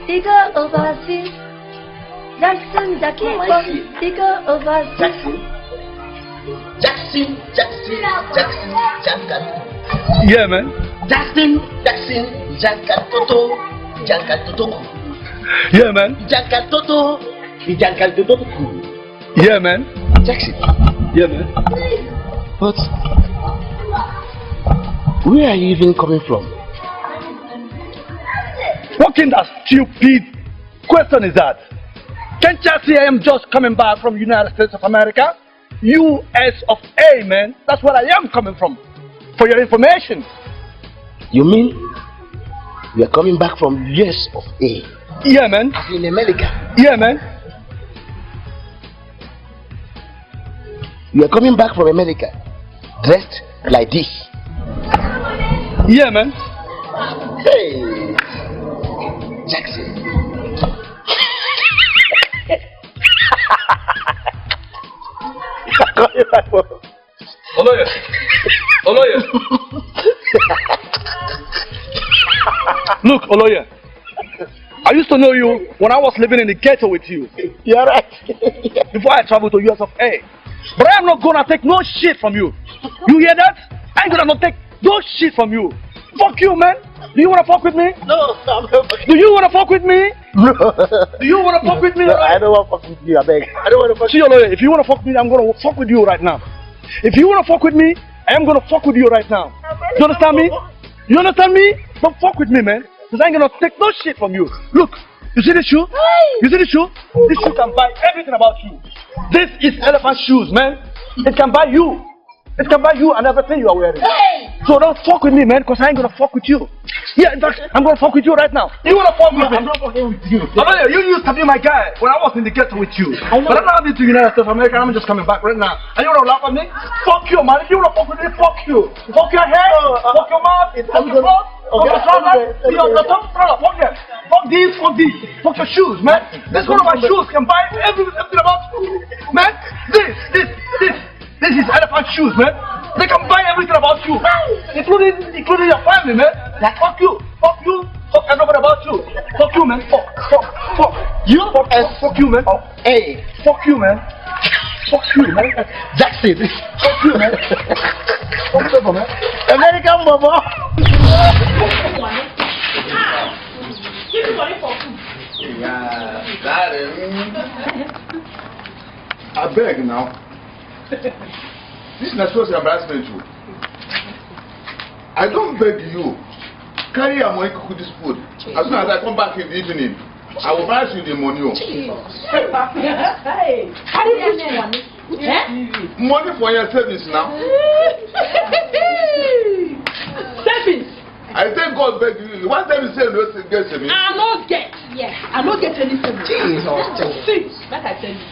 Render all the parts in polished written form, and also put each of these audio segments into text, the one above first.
he go overseas. Jackson, Jackson, he go overseas. Jackson. Yeah, man. Jackson, Jankatoto. Yeah, man. Jankatoto. Yeah, man. Jackson. Yeah, man. But where are you even coming from? What kind of stupid question is that? Can't you see I am just coming back from United States of America? US of A, man. That's where I am coming from. For your information. You mean you are coming back from US of A? Yeah, man. As in America? Yeah, man. You are coming back from America dressed like this? Yeah, man. Hey, Jackson. Oloye. Look, Oloye. I used to know you when I was living in the ghetto with you. You're right. Before I traveled to US of A. But I am not gonna take no shit from you. You hear that? I ain't gonna not take no shit from you. Fuck you, man. Do you wanna fuck with me? No, I'm not fucking. Do you wanna fuck with me? No. Do you wanna fuck with me? No, I don't wanna fuck with you, I beg. I don't wanna fuck with you. See, if you wanna fuck with me, I'm gonna fuck with you right now. If you wanna fuck with me, I am gonna fuck with you right now. You understand me? You understand me? Don't fuck with me, man. Because I ain't gonna take no shit from you. Look, you see this shoe? You see this shoe? This shoe can buy everything about you. This is elephant shoes, man. It can buy you. It can buy you and everything you are wearing. So don't fuck with me, man, because I ain't gonna fuck with you. Yeah, in fact, I'm gonna fuck with you right now. You wanna fuck with me? I'm not fucking with you. You used to be my guy when I was in the ghetto with you. But I'm not to the United States of America. I'm just coming back right now. And you wanna laugh at me? Fuck you, man. If you wanna fuck with me, fuck you. Fuck your hair, fuck your mouth, fuck your front, fuck your trousers, your top, fuck them. Fuck these, fuck your shoes, man. This one of my shoes can buy everything about you. Man, this is elephant shoes, man. They can buy everything about you, including your family, man. Like fuck you, fuck everybody about you. Fuck you, man. Fuck. You fuck you, man. Hey, fuck you, man. Fuck you, man. Jackson. Fuck you, man. Fuck you, man. American mama. Give me money for food. Yeah, that is. I beg now. This is not supposed to embarrassment too. I don't beg you. Carry your money to cook this food. As soon as I come back in the evening, I will pass you the money. Hey, how do you get money? Money for your savings now. Savings. I thank God beg you. One time you say no get savings. I not get. Yeah, I not get any savings. See, like I tell you.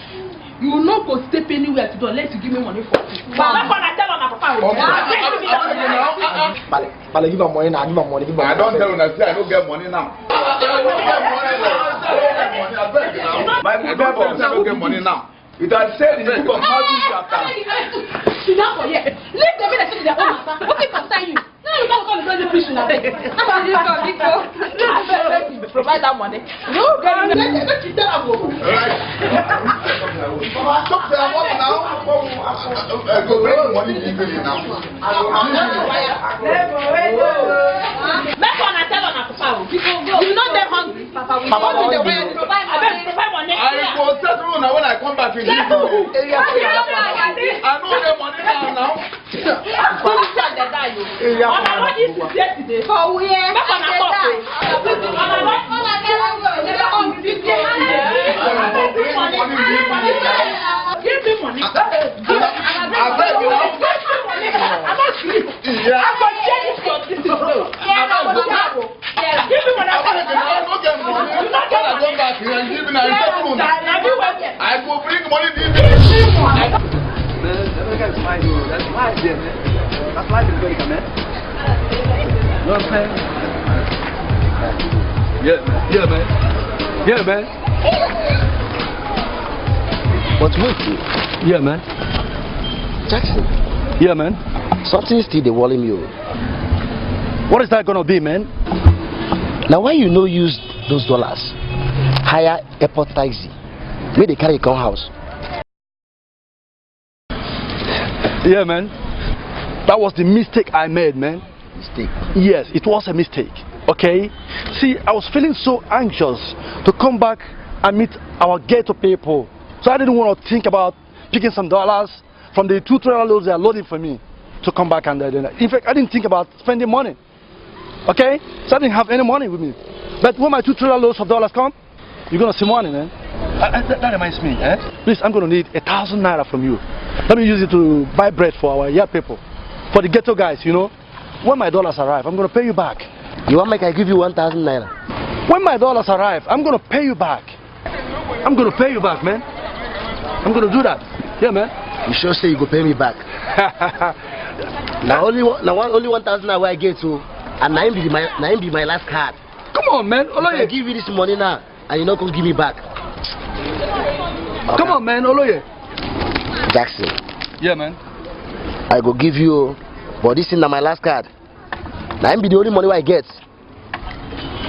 You will not go step anywhere to do unless you give me money for it. But I'm gonna tell on my papa. Bale, give me money now. Give me money. I don't tell you that I don't get money now. My people say I don't get money now. It has said in the book of Matthew chapter. Sit down for here. Leave the minute to their own matter. What is concern you? No, you don't call the bloody fish in a bed. Provide that money. No, let's sit down. Right. Stop there, what now? Go bring money legally now. Make one and tell on our papa. You know they're hungry. Papa will provide money. I will settle now when I come back in the evening. I know the money now. For where? Give me money. I beg you. I'm not sleep. I'm going to change this. Give me money. I will bring money to you. That's life, that's life, man. That's life in America, man. You know what I'm saying? Yeah, man. Yeah, man. But wait, yeah, man. Jackson. Yeah, man. Something still they worry you. What is that gonna be, man? Now why you no use those dollars hire airport taxi. May they carry come house. Yeah, man. That was the mistake I made, man. Mistake. Yes, it was a mistake. Okay? See, I was feeling so anxious to come back and meet our ghetto people. So I didn't want to think about picking some dollars from the 2 trailer loads they are loading for me to come back and in fact, I didn't think about spending money. Okay? So I didn't have any money with me. But when my 2 trailer loads of dollars come, you're going to see money, man. That reminds me, eh? Please, I'm going to need 1,000 naira from you. Let me use it to buy bread for our young people. For the ghetto guys, you know. When my dollars arrive, I'm going to pay you back. You want I give you 1,000 naira? When my dollars arrive, I'm going to pay you back. I'm going to pay you back, man. I'm going to do that. Yeah, man. You sure say you go pay me back? Now only 1,000 naira I get to, and now be my last card. Come on, man. Oloye. I give you this money now, and you not gonna give me back. Okay. Come on, man. Oloye. Jackson. Yeah, man. I go give you, but this is not my last card. Now be the only money I get.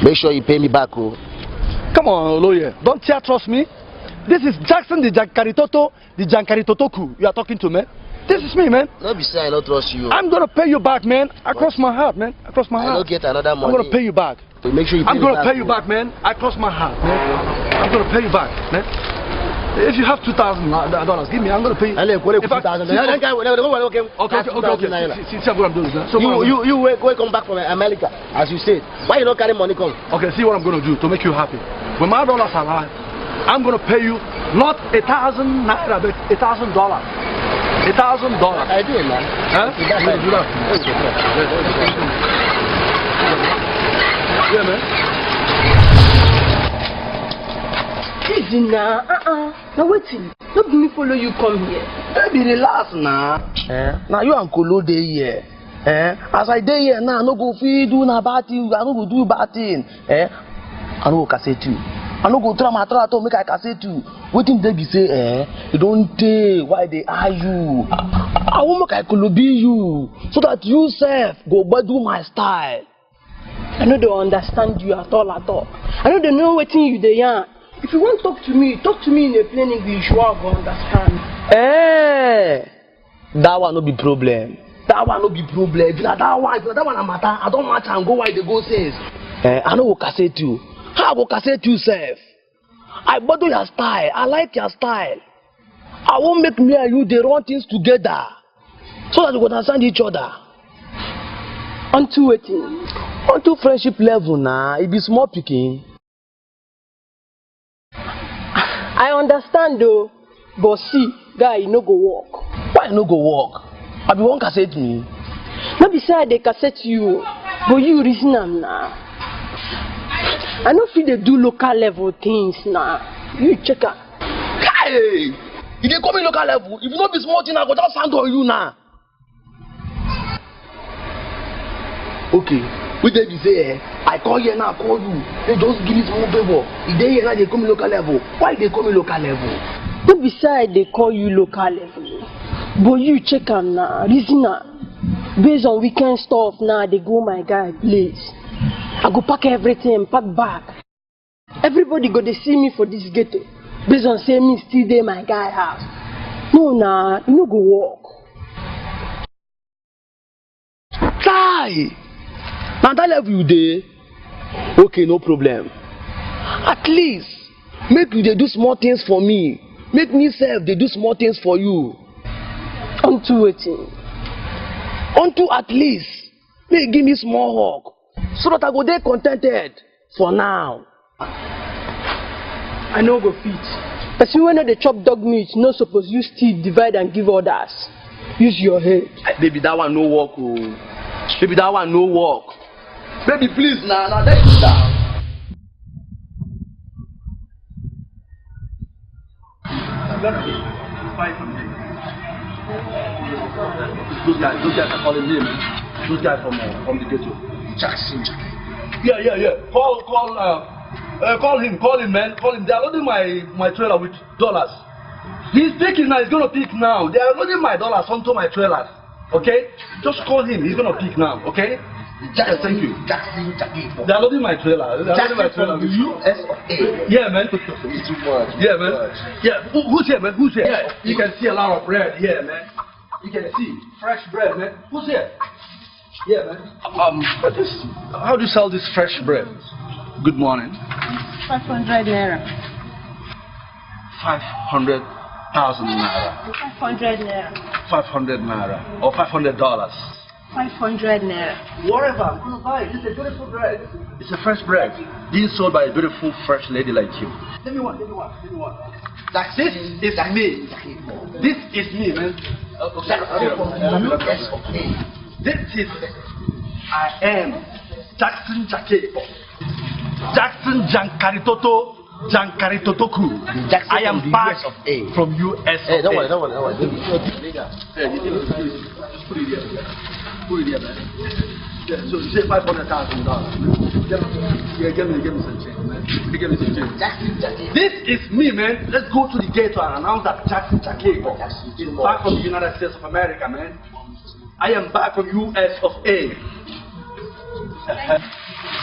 Make sure you pay me back, oh. Come on, Oloye. Don't you trust me? This is Jackson, the Jankari Totoku you are talking to, man. This is me, man. Don't be saying I don't trust you. I'm gonna pay you back, man. Across my heart, man. Across my heart. I don't get another money. I'm gonna pay you back. So make sure you pay I'm gonna pay you back, man. Across my heart, man. I'm gonna pay you back, man. If you have $2,000, give me. I'm gonna pay you. Okay. See what I'm doing, man. So you come back from America, as you said. Why you not carry money come? Okay, see what I'm gonna do to make you happy. When my dollars arrive, I'm gonna pay you not 1,000 naira, but $1,000. $1,000. I do it, man. Huh? Do that. Yeah, man. Easy now, Now waiting. Don't me follow you come here. Baby, relax now. Now you and Kolo dey here. As I dey here now, I no go fit do na bad thing. I no go do bad thing. I no go cassette you. I no go try to make I cassette you. Waiting they be say, you don't take why they are you. I won't make I Kolo be you, so that you self go do my style. I know they understand you at all. I know they know what you they are. If you want to talk to me in a plain English, you will understand. That one no be problem. That one no be problem. If that one matter, I don't match and go why they go says. I know go cassette you. How I go cassette you self? I bother your style. I like your style. I won't make me and you they run things together, so that we can understand each other. Unto waiting. Unto friendship level now, it be small picking. I understand though, but see, guy, you no go walk. Why you no go walk? I be one cassette me. Not beside they cassette you, but you reason them now. I know if they do local level things now. You check out. Hey! If they come in local level, if you not be small thing, I go just stand on you now. Okay. We dey be say, I call you now, I call you. They just give me small favor. If they here now, they come in local level. Why they come in local level? Not beside they call you local level, but you check them now. Reason now. Based on weekend stuff now, they go my guy place. I go pack everything and pack back. Everybody go they see me for this ghetto. Based on say me still there my guy house. No nah, you no go walk. Try. Now that level you dey, okay, no problem. At least make you dey do small things for me. Make me self dey do small things for you. Unto waiting. Unto at least make give me small hug, so that I go dey contented for now. I no go fit. Person when they chop dog meat, no suppose use teeth divide and give others. Use your head. Baby, that one no work, oh. Baby, that one no work. Baby, please, now let it down. Those guys are calling him. Those guys from the ghetto. Jackson. Yeah. Call him, man. Call him. They are loading my trailer with dollars. He's picking now. He's gonna pick now. They are loading my dollars onto my trailers. Okay? Just call him. He's gonna pick now. Okay? Yeah, thank you. Jackson Jackson. They're loading my trailer. Jackson from the US of A. Yeah, man. It's too much. Yeah, man. Yeah, who's here, man? Who's here? Yeah, you can see a lot of bread here, man. You can see fresh bread, man. Who's here? Yeah, man. How do you sell this fresh bread? Good morning. 500 naira. 500,000 naira. 500 naira. 500 naira or $500. 500 naira. Whatever, I'm gonna buy it. It's a beautiful bread. It's a fresh bread being sold by a beautiful fresh lady like you. Let me one. Like this is me. This is me, man. This is I am Jackson Jakebo. Jackson Jankaritoto Jankaritotoku. I am back from US. Hey, don't worry. Put it here, man. Yeah, so you say $500,000. Give me some change, man. Give me some change. This is me, man. Let's go to the gate and announce that Jackson Jakebo is back from the United States of America, man. I am back from US of A.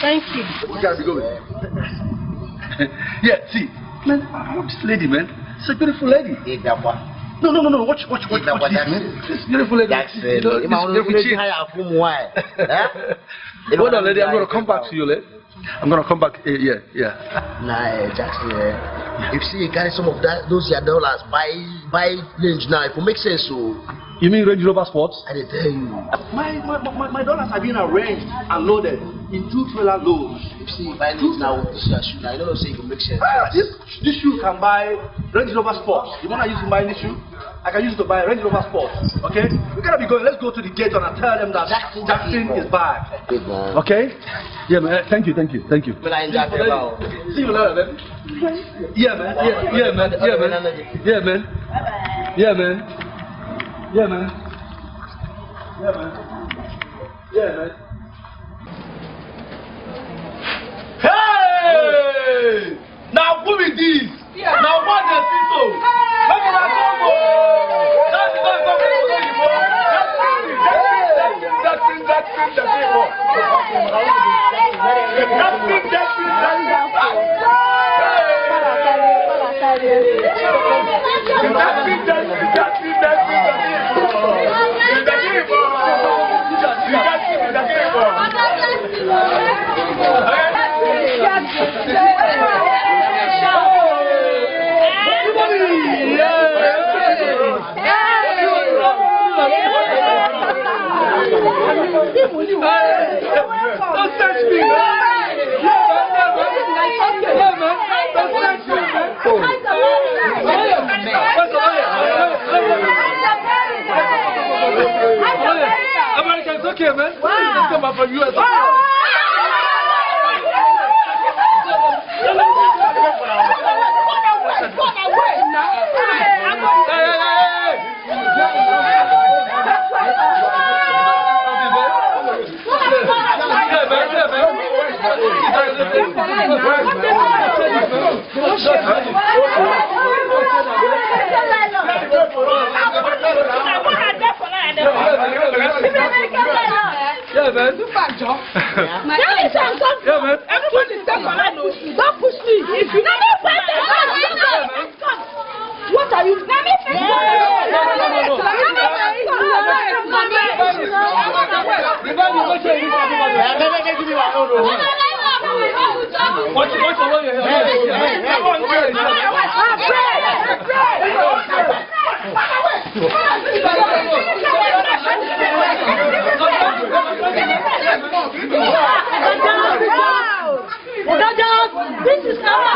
Thank you. We gotta be going. Yeah, see, man, I want this lady, man. It's a beautiful lady. No. Watch this. This beautiful lady. Hold on, lady. I'm gonna come back to you, lady. I'm gonna come back. Yeah. Nah, Jackson. If you carry some of those your dollars, buy range now. It will make sense. So. You mean Range Rover Sports? I did tell you. My dollars are being arranged and loaded in 2 trailer loads. You see, buy range now with this shoe. Now, I don't know say it will make sense. This shoe can buy Range Rover Sports. You wanna use to buy this shoe? I can use it to buy Range Rover Sports. Okay? We gotta be going. Let's go to the gate and tell them that Jackson is back. Okay? Yeah, man. Thank you. See you later, man. Yeah, man. Hey! Now who is this? Now what the people? Let me not go. Americans, okay, man. Wow. Come up from US. Yeah, man. Yeah, man. Everybody step on that nose. Don't push me. If you never fight what are you? Let me fix this is our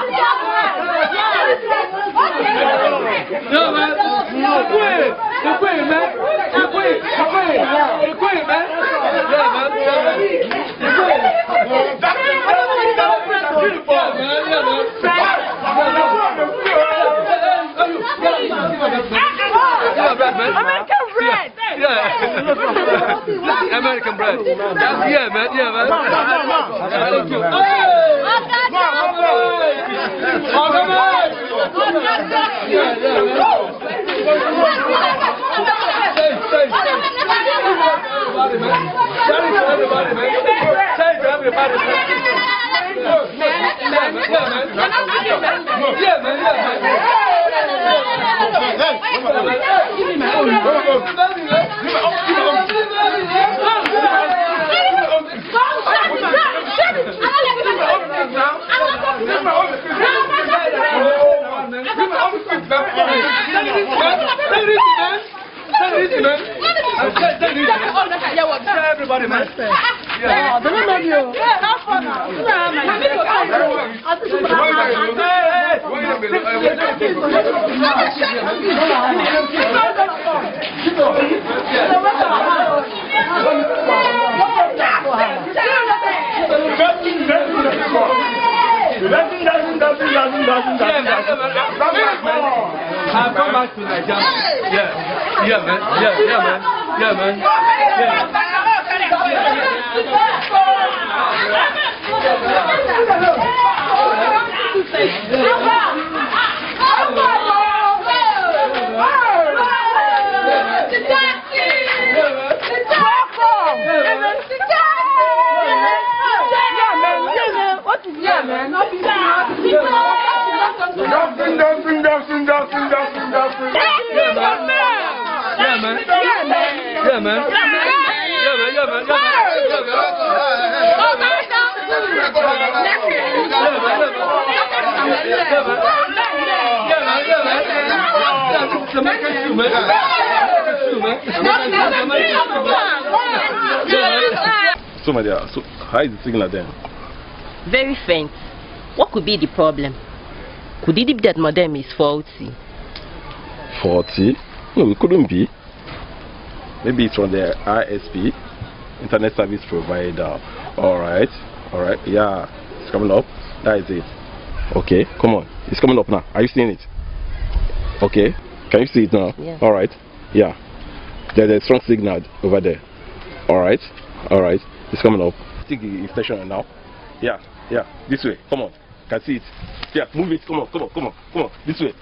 American bread. American bread. Yeah, man. Thank you. Everybody, man. Give me my own. Everybody, man. Yeah, don't know you. Yeah, have fun now. I'll come back to Nigeria. Yeah, man. Yeah, man. So my dear, so how is the signal then? Very faint. What could be the problem? Could it be that modem is faulty? Faulty? No, it couldn't be. Maybe it's from the ISP, Internet Service Provider. Alright, yeah, it's coming up. That is it. Okay, come on. It's coming up now. Are you seeing it? Okay, can you see it now? Yeah. Alright, yeah. There's a strong signal over there. Alright, it's coming up. Take the station now. Yeah, this way. Come on. Can see it. Yeah, move it. Come on. This way.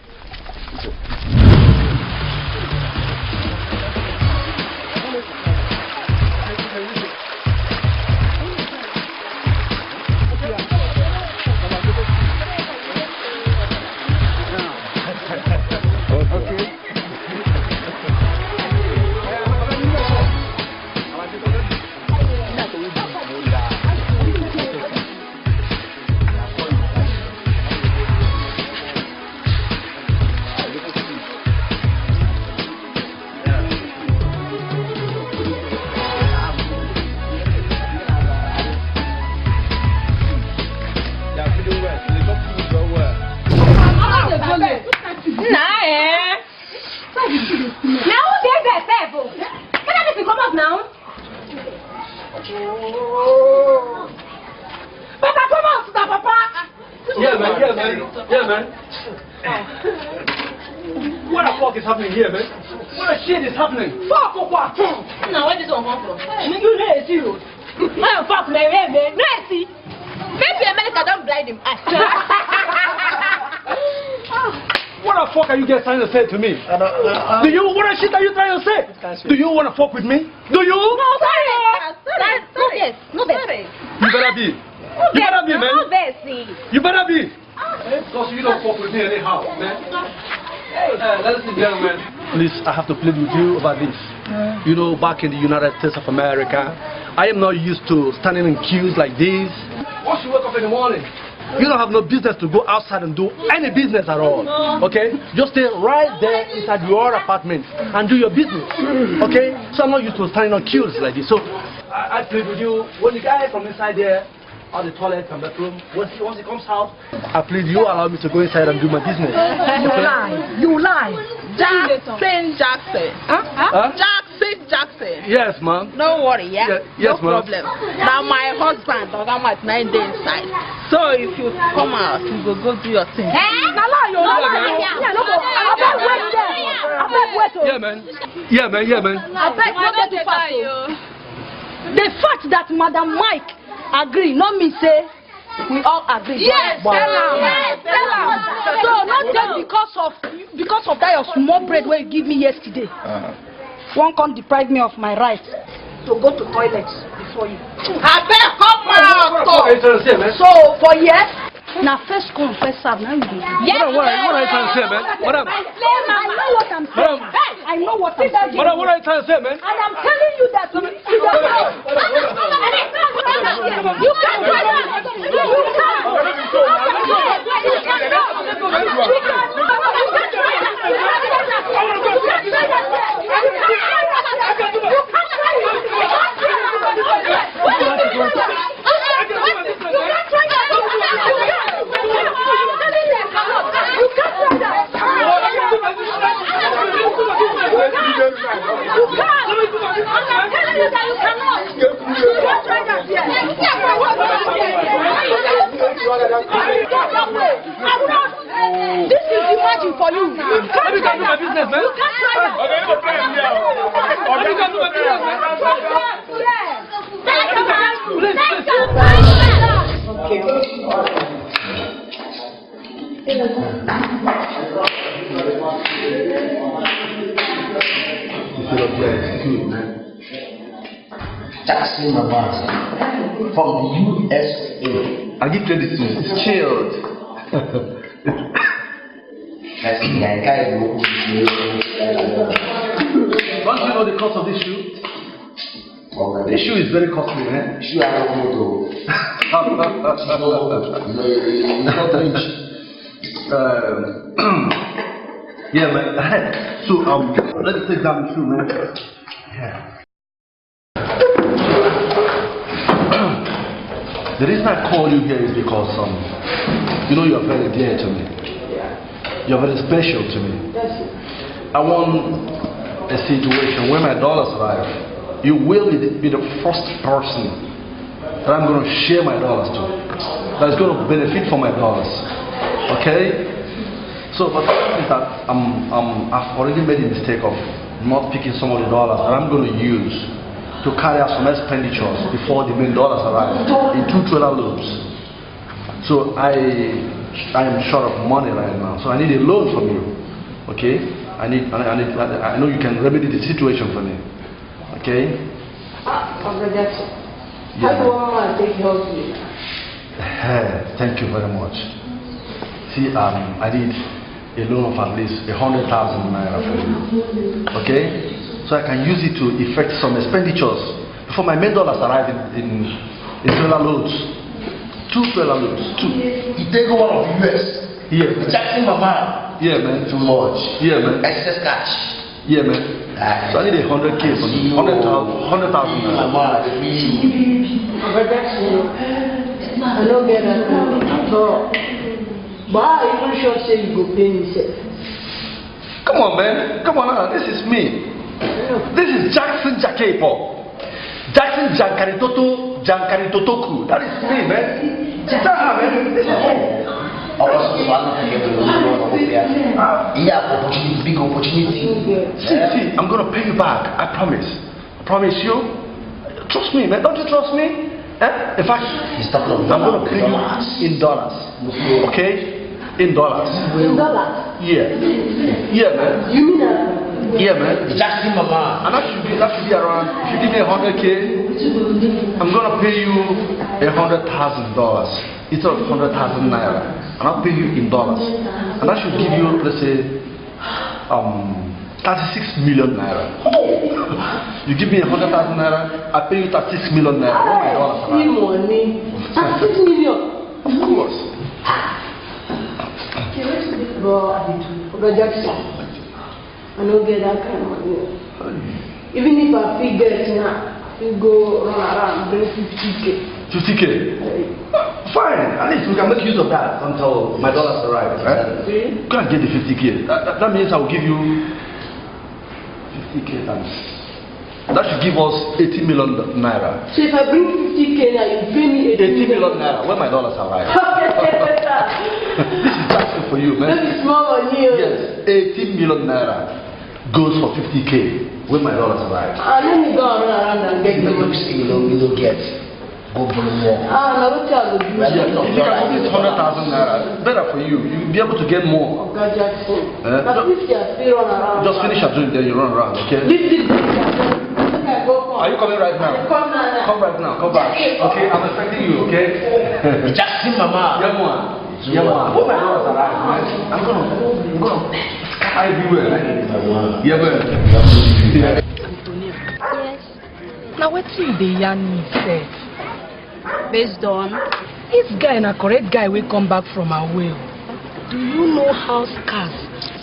Yeah, man. What the fuck is happening here, man? What the shit is happening? Fuck or what? Now, where this one come from? You know it's you. Man, fuck, man. No, see. Maybe America don't blind him. What the fuck are you guys trying to say to me? Do you, what the shit are you trying to say? Do you want to fuck with me? Do you? No, sorry. No, sorry. You better be. You better be, man. You better be. Because you don't fuck with me anyhow, man. Ladies and gentlemen, please, I have to plead with you about this. You know, back in the United States of America, I am not used to standing in queues like this. Once you wake up in the morning, you don't have no business to go outside and do any business at all. Okay? Just stay right there inside your apartment and do your business. Okay? So I'm not used to standing on queues like this. So I plead with you, when the guy from inside there, or the toilet and bedroom, once he comes out, I plead you allow me to go inside and do my business. You lie. Jackson. Jackson. Yes, ma'am. Don't worry, yeah? Yes, no ma'am. problem. Now my husband, I might 9 days inside. So if you come out, you go do your thing. Yeah, man. Yeah, man. I beg not get too fast. The fact that Madam Mike agree, not me say we all agree. Yes, tell her. So not just because of that your small bread where you give me yesterday. One can't deprive me of my right to go to toilets before you. I beg come out. What are you trying to say, man? So for yes, Now first come, first serve. Now you do. Madam, what are you trying to say, man? Madam. I know what I'm saying. I know what I'm saying. Madam, what are you trying to say, man? And I'm telling you that you can't try that. You can't try that. This is the magic for you. You can't try that. You can't try that. You can't do my business, man. Jackson Mama from the USA. I'll give credit to you. It's chilled. That's the guy who. Don't you know the cost of this shoe? This shoe is very costly, man. Shoe I don't know. Not rich. Yeah, man. So let's take down the shoe, man. Yeah. The reason I call you here is because you know you're very dear to me. You're very special to me. I want a situation where my dollars arrive. You will be the first person that I'm going to share my dollars to. That's going to benefit from my dollars. Okay? So, but is that I've already made the mistake of not picking some of the dollars that I'm going to use to carry out some expenditures before the main dollars arrive in 2 trailer loads. So I am short of money right now. So I need a loan from you. Okay? I know you can remedy the situation for me. Okay? Uncle Jackson, how do I want to take help you? Thank you very much. See, I need a loan of at least 100,000 naira for you. Okay? So I can use it to effect some expenditures before my main dollars arrive in trailer loads. 2 trailer loads. 2. You take one of the US. Yeah. Jackson Mama. Yeah, man. Too much. Yeah, man. Excess cash. Yeah, man. So I need 100K for you. 100,000 naira. Uncle Jackson, I don't get that at all. But I even sure say you go pay me, sir. Come on, man. Come on now. This is me. This is Jackson Jakepo. Jackson Jankaritotoku. That is me, man. Man. This is me. Big opportunity. See, I'm gonna pay you back. I promise. I promise you. Trust me, man. Don't you trust me? In fact, I'm gonna pay you in dollars. Okay? In dollars. In dollars? Yeah. Yeah, man. You mean that? Yeah, man. Jackson Mama. And that should be around. If you give me 100K, I'm gonna pay you $100,000 instead of 100,000 naira, and I'll pay you in dollars. And that should give you, let's say, 36 million naira. You give me 100,000 naira, I pay you 36 million naira. Oh my dollars. See money. 36 million. Of course. Uncle Jackson, I don't get that kind of money. Even if I figure it now, you go run around, bring 50K. 50K? Fine, at least we can make use of that until my dollars arrive, right? Go and get the 50K. That means I will give you 50K times. That should give us 80 million naira. So if I bring 50K now, you pay me 80 million naira when my dollars arrive. This is Jackson for you, man. That is small money. Yes, 80 million naira goes for 50K when my dollars arrive. Let me go around and get the money. You don't get. Go give more. Now what I'll do? Yeah, if you can get 100,000 naira, better for you. You'll be able to get more. Uncle Jackson. But if you still run around. Just finish your drink, then you run around, okay? Are you coming right now? Come now. Come right now. Come back. Okay, I'm expecting you, okay? Jackson Mama. Young one. Yeah, man. Put my dollars alive. I'm gonna everywhere. Yeah, man. Antonia. Yes. Now what you the young me said? Based on This guy and a correct guy will come back from our way. Do you know how scarce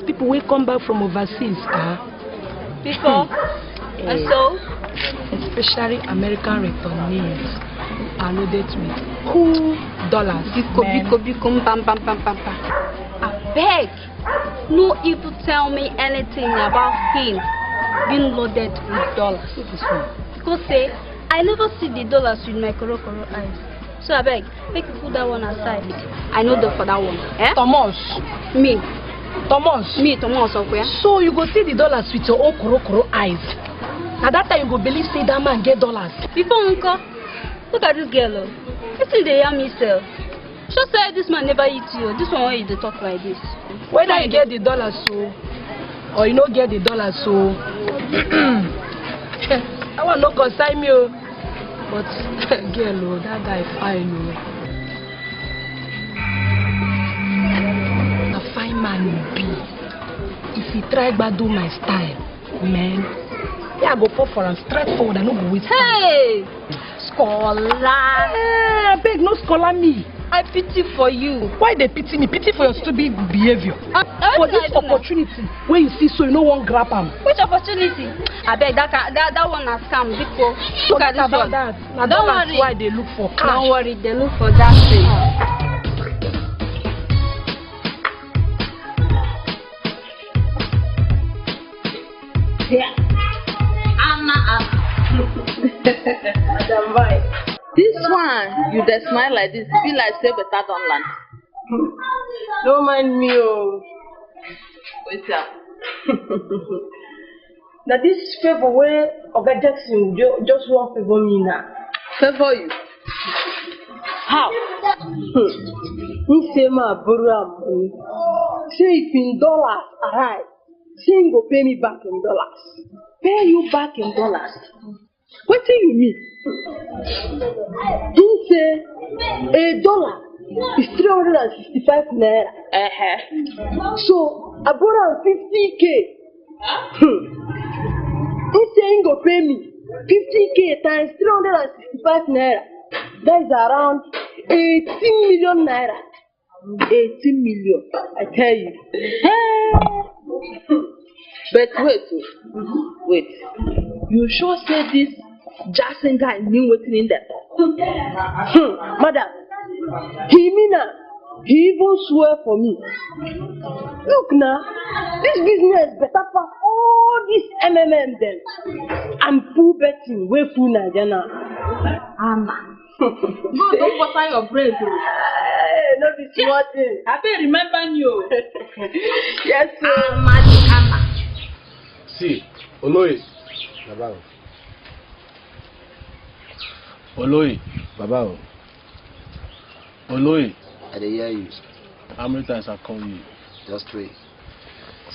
people will come back from overseas are? People? And so? Especially American returnees are loaded with cool dollars. Bam. I beg, no evil tell me anything about him being loaded with dollars. Because say, I never see the dollars with my koro eyes. So I beg, make you put that one aside. I know for that one. Eh? Thomas. Me. Thomas. Me, Thomas, of where? So you go see the dollars with your own koro eyes. At that time you go believe say that man get dollars. Before uncle, look at this girl. You see the hear me sell. Just say this man never eat you. This one why you talk like this. Whether you get the dollars so or you don't get the dollars so I want no concern me. But girl, that guy fine. A fine man will be. If he try to do my style, man, I go for him straight forward and no go with. Hey, scholar. I beg no scholar me. I pity for you. Why they pity me? Pity for your stupid behavior. For this opportunity, when you see so you no one grab him. Which opportunity? I beg that one has come. Look at this one. That. Now don't worry. Why they look for cash. Don't worry, they look for that thing. Yeah. Madam Boy. This one, you just smile like this, feel like say better than land. Don't mind me, oh. What's up? Now this favor where Oga Jackson just want favor me now. Favor you? How? He say my brother, say if in dollars arrive, say he go pay me back in dollars. Pay you back in dollars. What do you mean? He say $1 is 365 naira. So I borrow 50K. He say he go pay me 50K times 365 naira. That is around 18 million naira. 18 million, I tell you. But wait. You sure say this Jackson guy knew what's in there? Madam, he even swear for me. Look now, this business better for all this MMM then. I'm full betting, way full Nigeria. No, don't butter your bread. No be smart thing. I been remembering you. Yes, sir. See, Oloy. Babao. Oloy. Babao. Oloy. I dey hear you. How many times I call you? Just 3.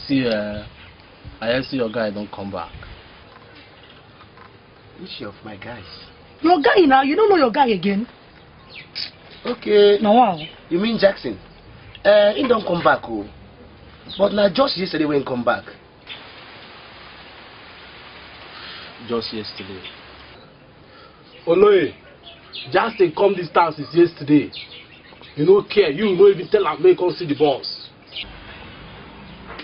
See, I see your guy don't come back. Which of my guys? Your guy now, you don't know your guy again. Okay. No, wow. You mean Jackson? He don't come back, oh. But now just yesterday when he come back. Just yesterday. Oloy, Jackson come this town since yesterday. You don't care. You don't even tell him come see the boss.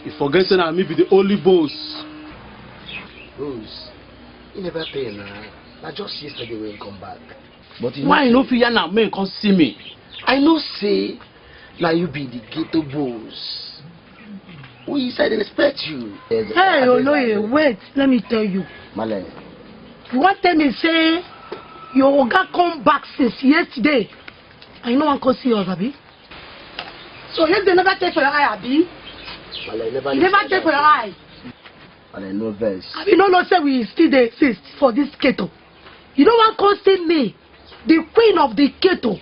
You forgetting that me be the only boss. Boss, he never pay now. Now just yesterday when he come back. But why you no fit now man come see me? I know say now you be the ghetto boss. We said they respect you. Hey, Oloy, wait, let me tell you. Male. You want to tell me say your Oga come back since yesterday? And you no one can see us, Abi? So yesterday never take for your eye, Abi? Male, never take for your eye. Male, no verse. Abi no say we still dey exist for this ghetto. You don't want to say me, the queen of the ghetto.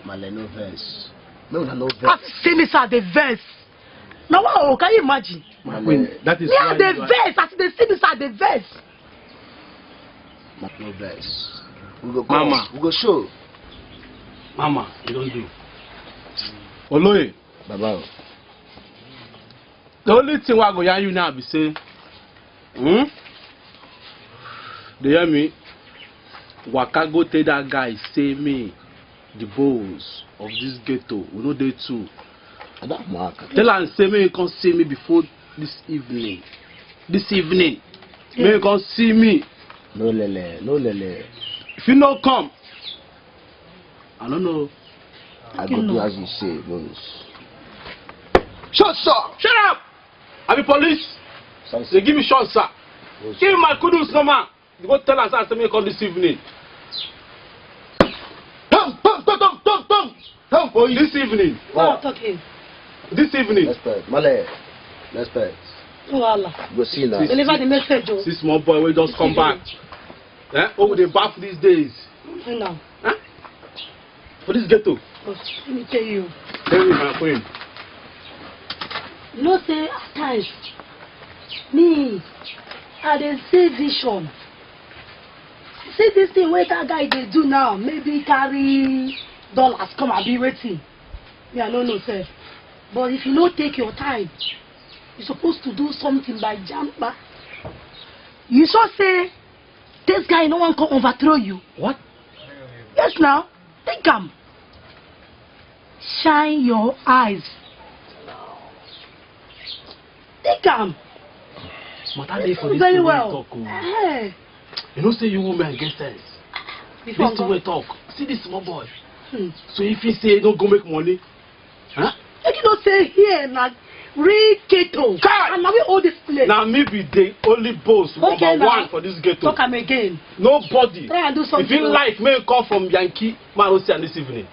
Male, no verse. No verse. I've seen this at the verse. Now, wow, can you imagine? Queen, that is why the verse, as they see this at the verse. No verse. We go Mama. We go show. Mama, you don't do. Oloye. Baba. The only thing I go yarn you now be say, they hear me? Waka go tell that guy say me, the boss of this ghetto, we know they too. Tell am say me come see me before this evening. This evening, me come see me. No lele. If you no come, I don't know. I go do as you say, boss. Shut up! I be police. They give me shot, sir. Give me my kudos, no man. You go tell us I me come this evening. Come, boy. This evening. Oh, okay. This evening. Respect, Male. Respect. Oh Allah. Go see now. Deliver the message, Joe. See small boy, we just come back. Oh, they bath these days. No. Huh? For this ghetto. But let me tell you. Tell me, my friend. You know, say at times, me, I dey see vision. See this thing where that guy they do now, maybe carry dollars come and be waiting. Me, I don't know, sir. But if you don't take your time, you're supposed to do something by jumper. You saw say, this guy no one can overthrow you. What? Yes, now. Think am. Shine your eyes. Think am. But I dey for this very thing well. Talk. Hey. You know say you women get sense. Before This way talk. See this small boy. So if he say don't go make money, huh? Like you don't say here na real ghetto. And now we all this place. Now me be the only boss Okay, number now. one for this ghetto. Talk am again. Nobody. Try and do something. If you like, may come from Yankee, man, will see this evening.